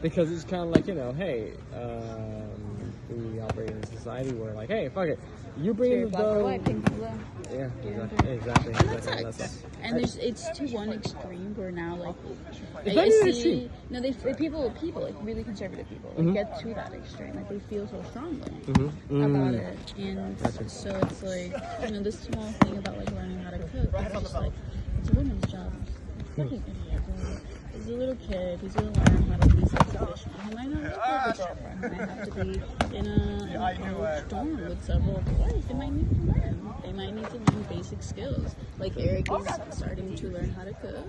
because it's kind of like, you know, hey, we operate in a society where like, hey, fuck it, you bring in the dough. Yeah, exactly. And that sucks. And it's to one extreme where now like I see people like really conservative people like, get to that extreme, like they feel so strongly about it, and so it's like, you know, this small thing about like learning how to cook, it's just like it's a woman's job. Fucking idiot. He's a little kid. He's gonna learn how to be self-sufficient. He might not have a girlfriend. He might have to be in a dorm with several boys. They might need to learn. They might need to learn basic skills. Like Eric is starting to learn how to cook,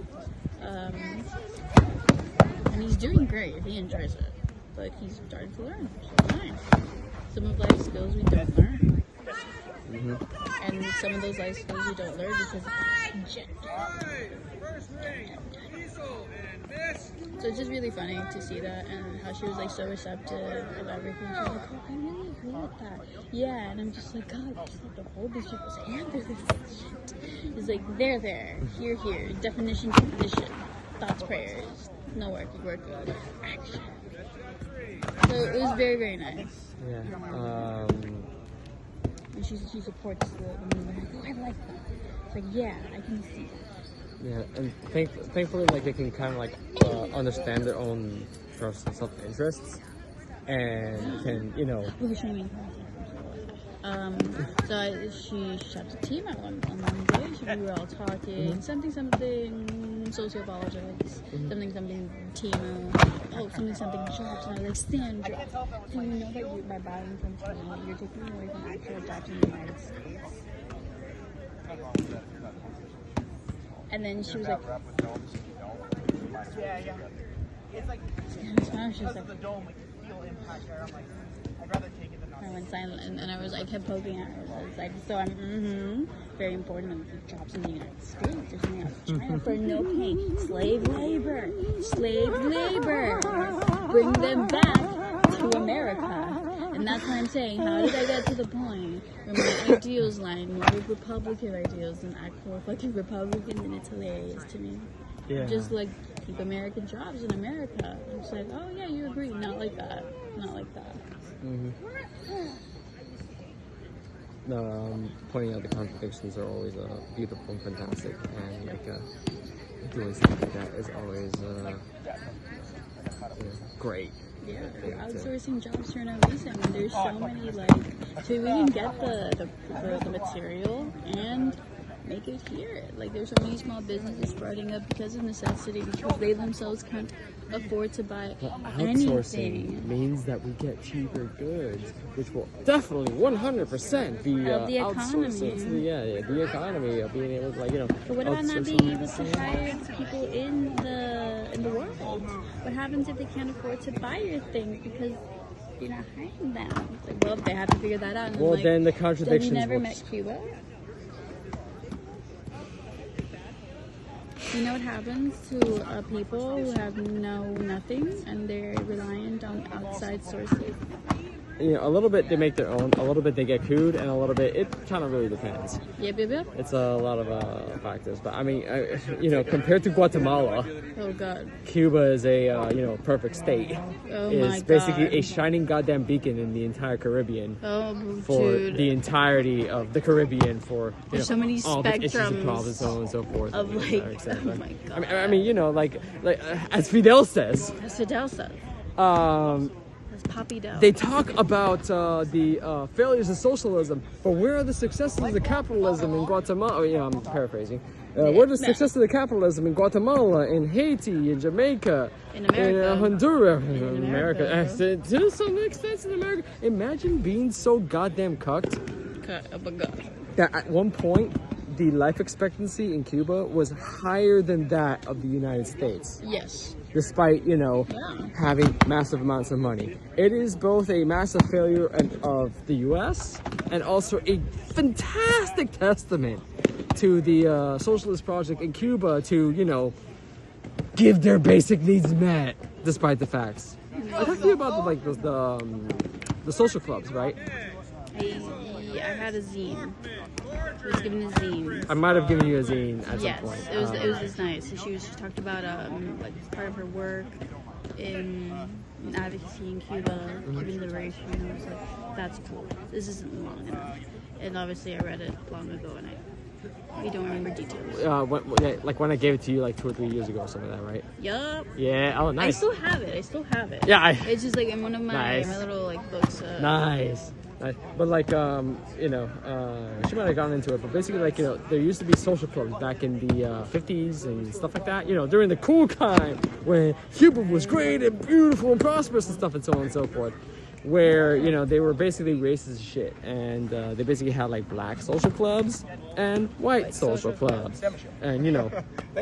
and he's doing great. He enjoys it, but he's starting to learn. So fine. Some of life skills we don't learn. And some of those life skills we don't learn because of gender. So it's just really funny to see that, and how she was like so receptive of everything. She was like, oh, I really agree with that. Yeah, and I'm just like, God, you just have to hold these people's hand through this shit. It's like, there, here, definition, thoughts, prayers, no working, action. So it was very, very nice. Yeah. And she supports the movement. Oh, I like that. It's like, yeah, I can see that. Yeah, and thankfully, like, they can kind of like understand their own self-interests, and can, you know. So she shot the team out on Monday. We were all talking something sociobiologics, something Timo, something jobs. And I was like, Sandra, do you know that by buying from Timo, you're taking away from actual jobs in the United States? And then she was like, it's like, she was like, I went silent, and I kept poking at her. I was like, so I'm, very important that the jobs in the United States. There's something out of China for no pay. Slave labor. Bring them back to America. And that's what I'm saying. How did I get to the point where my ideals line more with Republican ideals than actual fucking Republican? And it's hilarious to me. Yeah. Just like keep American jobs in America. It's like, oh yeah, you agree. Not like that. No, pointing out the contradictions are always beautiful and fantastic, and like doing something like that is always great. Yeah, they're outsourcing jobs for no reason. And there's so many like to even get the material and make it here. Like there's so many small businesses starting up because of necessity, because they themselves can't afford to buy outsourcing means that we get cheaper goods, which will definitely 100% be the outsourcing to the economy of being able to, like, you know. But what about not being able to hire the people in the world? What happens if they can't afford to buy your things because you're not hiring them? It's like, well, they have to figure that out. And well, then the contradictions. Have you never met Cuba? You know what happens to people who have nothing and they're reliant on outside sources? You know, a little bit they make their own, a little bit they get cooed, and a little bit it kind of really depends. Yep. It's a lot of factors, but I mean, you know, compared to Guatemala, oh god, Cuba is a perfect state. Oh it's my god, basically a shining goddamn beacon in the entire Caribbean. Oh, for dude. The entirety of the Caribbean, for so many all the issues and spectrums problems, so on and so forth. Of like, oh my god. I mean, you know, like as Fidel says. As Fidel says. Poppy Del. They talk about the failures of socialism, but where are the successes of the capitalism in Guatemala? Oh, yeah, I'm paraphrasing. Where are the successes of the capitalism in Guatemala, in Haiti, in Jamaica, in America, in Honduras, in America, to some extent in America? Imagine being so goddamn cucked that at one point the life expectancy in Cuba was higher than that of the United States. Yes. Despite, you know, having massive amounts of money. It is both a massive failure of the U.S. and also a fantastic testament to the socialist project in Cuba to, you know, give their basic needs met, despite the facts. I talked to you about the social clubs, right? I had a zine. I was given a zine. I might have given you a zine at some point. Yes, it was just nice. So she talked about like part of her work in advocacy in Cuba, Cuban liberation. I was like, that's cool. This isn't long enough. And obviously, I read it long ago, and we don't remember details. Like when I gave it to you like 2 or 3 years ago or something like that, right? Yup. Yeah. Oh, nice. I still have it. Yeah. It's just like in one of my little like books. Nice. But like she might have gone into it, but basically like there used to be social clubs back in the 50s and stuff like that, during the cool time when Cuba was great and beautiful and prosperous and stuff and so on and so forth, where they were basically racist as shit, and they basically had like black social clubs and white social clubs, and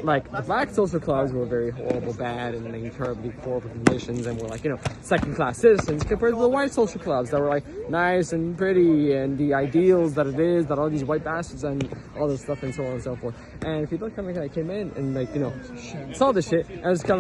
like the black social clubs were very horrible, bad, and in terribly horrible conditions, and were like second-class citizens compared to the white social clubs that were like nice and pretty, and the ideals that it is that all these white bastards and all this stuff and so on and so forth. And people kind of came in and like saw this shit, and it's kind of